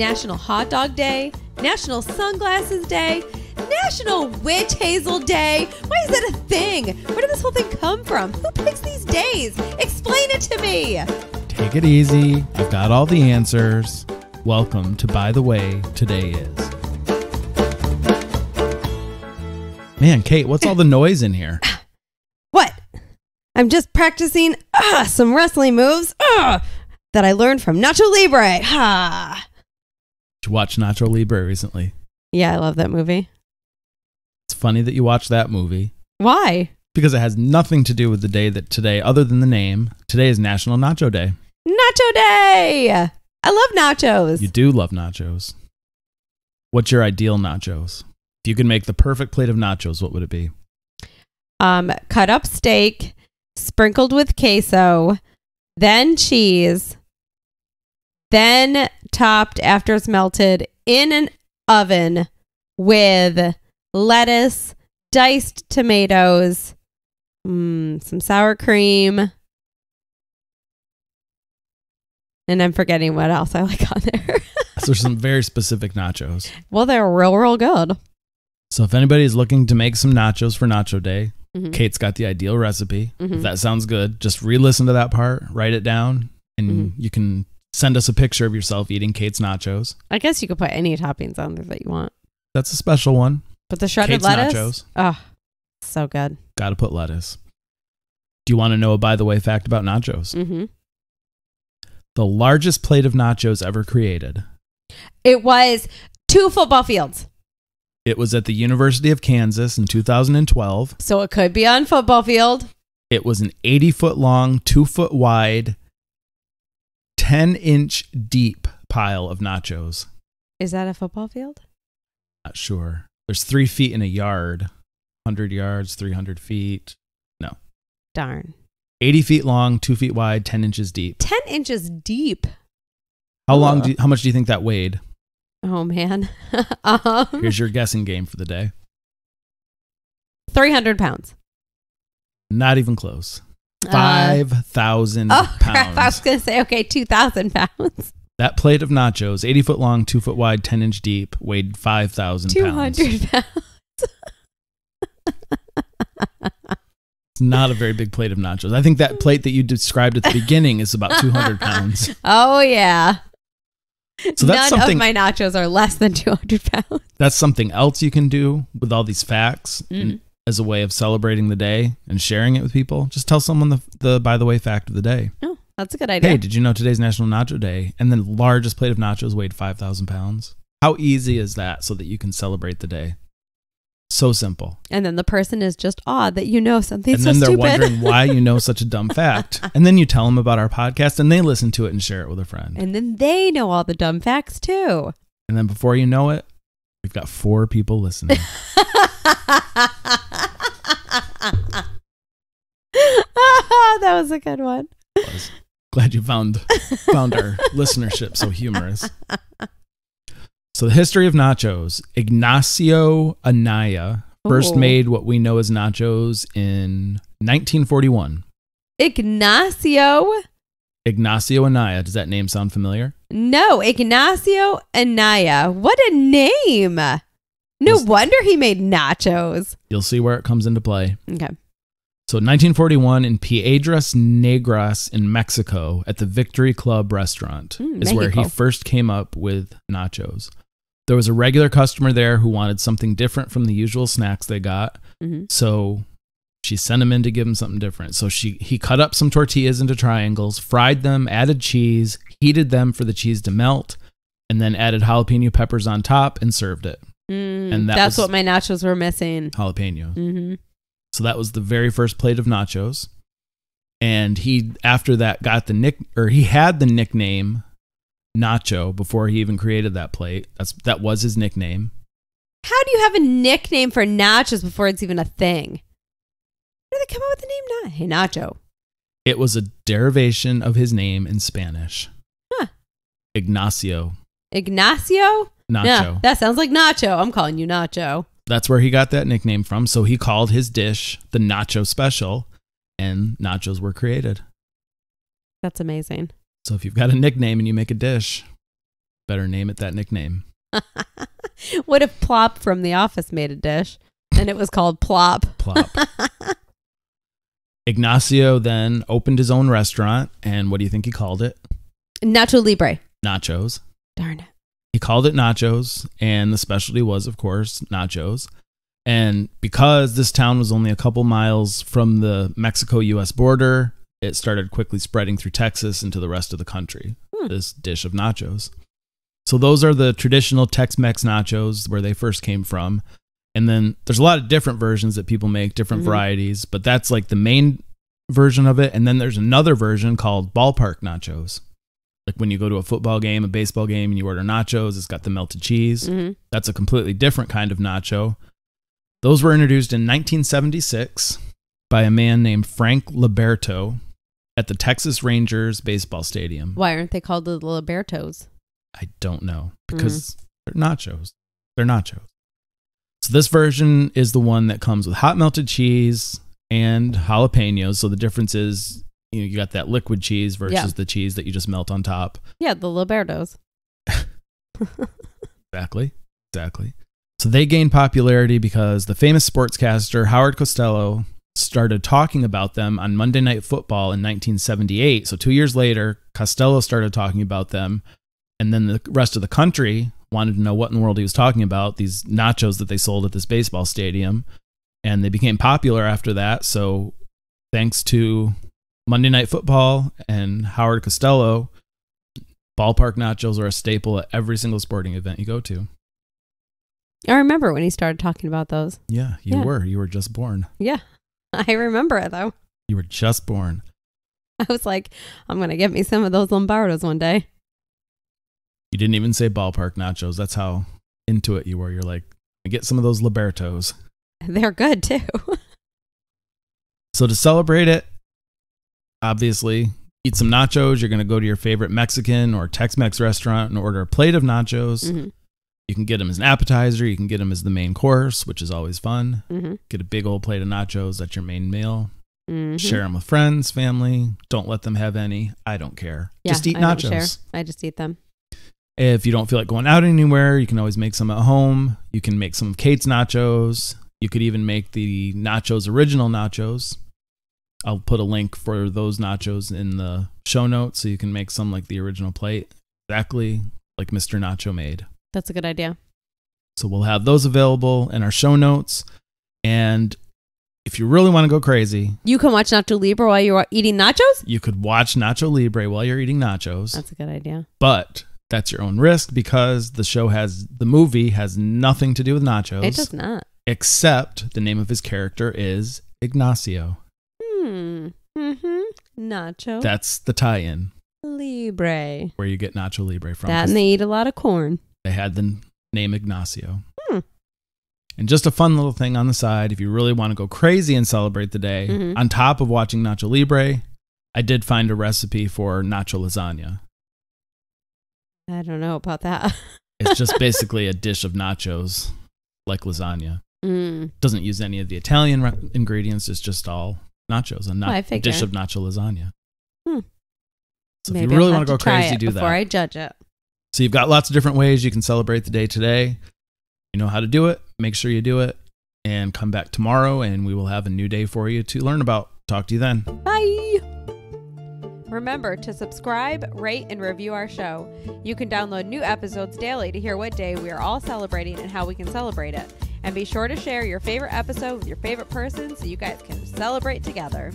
National Hot Dog Day, National Sunglasses Day, National Witch Hazel Day. Why is that a thing? Where did this whole thing come from? Who picks these days? Explain it to me. Take it easy. I've got all the answers. Welcome to By the Way Today Is. Man, Kate, what's all the noise in here? What? I'm just practicing some wrestling moves that I learned from Nacho Libre. Did you watch Nacho Libre recently? Yeah, I love that movie. It's funny that you watched that movie. Why? Because it has nothing to do with the day that today, other than the name. Today is National Nacho Day. Nacho Day! I love nachos. You do love nachos. What's your ideal nachos? If you could make the perfect plate of nachos, what would it be? Cut up steak, sprinkled with queso, then cheese, then topped after it's melted in an oven with lettuce, diced tomatoes, some sour cream, and I'm forgetting what else I like on there. So there's some very specific nachos. Well, they're real good. So if anybody is looking to make some nachos for Nacho Day, Mm-hmm. Kate's got the ideal recipe. Mm-hmm. If that sounds good, just re-listen to that part, write it down, and you can send us a picture of yourself eating Kate's nachos. I guess you could put any toppings on there that you want. That's a special one. But the shredded Kate's lettuce? nachos. Oh, so good. Got to put lettuce. Do you want to know a by the way fact about nachos? Mm-hmm. The largest plate of nachos ever created. It was 2 football fields. It was at the University of Kansas in 2012. So it could be on football field. It was an 80-foot long, 2-foot wide, 10-inch deep pile of nachos. Is that a football field? Not sure. There's 3 feet in a yard. 100 yards, 300 feet. No. Darn. 80 feet long, 2 feet wide, 10 inches deep. 10 inches deep. How much do you think that weighed? Oh, man. Here's your guessing game for the day. 300 pounds. Not even close. 5,000 Oh, pounds. crap. I was going to say, okay, 2,000 pounds. That plate of nachos, 80 foot long, 2 foot wide, 10 inch deep, weighed 5,000 pounds. 200 pounds. It's not a very big plate of nachos. I think that plate that you described at the beginning is about 200 pounds. Oh, yeah. So that's None something, of my nachos are less than 200 pounds. that's something else you can do with all these facts as a way of celebrating the day and sharing it with people. Just tell someone the by the way fact of the day. Oh, that's a good idea. Hey, did you know today's National Nacho Day? And then the largest plate of nachos weighed 5,000 pounds. How easy is that so that you can celebrate the day? So simple. And then the person is just awed that you know something And so then they're stupid. wondering why you know such a dumb fact. And then you tell them about our podcast and they listen to it and share it with a friend. And then they know all the dumb facts too. And then before you know it, we've got 4 people listening. That was a good one. Glad you found our listenership so humorous. So the history of nachos. Ignacio Anaya first made what we know as nachos in 1941. Ignacio? Ignacio Anaya. Does that name sound familiar? No, Ignacio Anaya. What a name. No wonder he made nachos. You'll see where it comes into play. Okay. So 1941 in Piedras Negras in Mexico at the Victory Club restaurant is where he first came up with nachos. There was a regular customer there who wanted something different from the usual snacks they got. So she sent him in to give him something different. So he cut up some tortillas into triangles, fried them, added cheese, heated them for the cheese to melt, and then added jalapeno peppers on top and served it. And that's what my nachos were missing. Jalapeno. So that was the very first plate of nachos. And he, after that, he had the nickname Nacho before he even created that plate. That was his nickname. How do you have a nickname for nachos before it's even a thing? Where did they come up with the name? Hey, Nacho. It was a derivation of his name in Spanish. Huh. Ignacio. Ignacio? Nacho. Yeah, that sounds like Nacho. I'm calling you Nacho. That's where he got that nickname from. So he called his dish the Nacho Special, and nachos were created. That's amazing. So if you've got a nickname and you make a dish, Better name it that nickname. What if Plop from The Office made a dish and it was called Plop? Plop. Ignacio then opened his own restaurant, and what do you think he called it? Nacho Libre. Nachos. Darn it. He called it nachos, and the specialty was, of course, nachos. And because this town was only a couple miles from the Mexico-U.S. border, it started quickly spreading through Texas into the rest of the country, this dish of nachos. So those are the traditional Tex-Mex nachos where they first came from. And then there's a lot of different versions that people make, different varieties, but that's like the main version of it. And then there's another version called ballpark nachos. Like when you go to a football game, a baseball game, and you order nachos, it's got the melted cheese. That's a completely different kind of nacho. Those were introduced in 1976 by a man named Frank Liberto at the Texas Rangers baseball stadium. Why aren't they called the Libertos? I don't know, because they're nachos. They're nachos. So this version is the one that comes with hot melted cheese and jalapenos. So the difference is, you got that liquid cheese versus the cheese that you just melt on top. Yeah, the Libertos. Exactly. So they gained popularity because the famous sportscaster Howard Costello started talking about them on Monday Night Football in 1978. So 2 years later, Costello started talking about them. And then the rest of the country wanted to know what in the world he was talking about, these nachos that they sold at this baseball stadium. And they became popular after that. So thanks to Monday Night Football and Howard Costello, ballpark nachos are a staple at every single sporting event you go to. I remember when he started talking about those. Yeah, you were. You were just born. Yeah, I remember it though. You were just born. I was like, I'm going to get me some of those Lombardos one day. You didn't even say ballpark nachos. That's how into it you were. You're like, get some of those Libertos. They're good too. So to celebrate it, obviously, eat some nachos. You're going to go to your favorite Mexican or Tex-Mex restaurant and order a plate of nachos. You can get them as an appetizer. You can get them as the main course, which is always fun. Get a big old plate of nachos. That's your main meal. Share them with friends, family. Don't let them have any. I don't care. Yeah, just eat nachos. I just eat them. If you don't feel like going out anywhere, you can always make some at home. You can make some of Kate's nachos. You could even make the nachos original nachos. I'll put a link for those nachos in the show notes so you can make some like the original plate, exactly like Mr. Nacho made. That's a good idea. So we'll have those available in our show notes. And if you really want to go crazy, you can watch Nacho Libre while you're eating nachos? You could watch Nacho Libre while you're eating nachos. That's a good idea. But that's your own risk because the movie has nothing to do with nachos. It does not. Except the name of his character is Ignacio. Nacho. That's the tie-in. Libre. Where you get Nacho Libre from. That and they eat a lot of corn. They had the name Ignacio. And just a fun little thing on the side, if you really want to go crazy and celebrate the day, on top of watching Nacho Libre, I did find a recipe for nacho lasagna. I don't know about that. It's just basically a dish of nachos, like lasagna. Doesn't use any of the Italian ingredients. It's just all nachos, a dish of nacho lasagna. So maybe if you really want to go crazy, do that. Before I judge it. So you've got lots of different ways you can celebrate the day today. You know how to do it. Make sure you do it. And come back tomorrow and we will have a new day for you to learn about. Talk to you then. Bye. Remember to subscribe, rate, and review our show. You can download new episodes daily to hear what day we are all celebrating and how we can celebrate it. And be sure to share your favorite episode with your favorite person so you guys can celebrate together.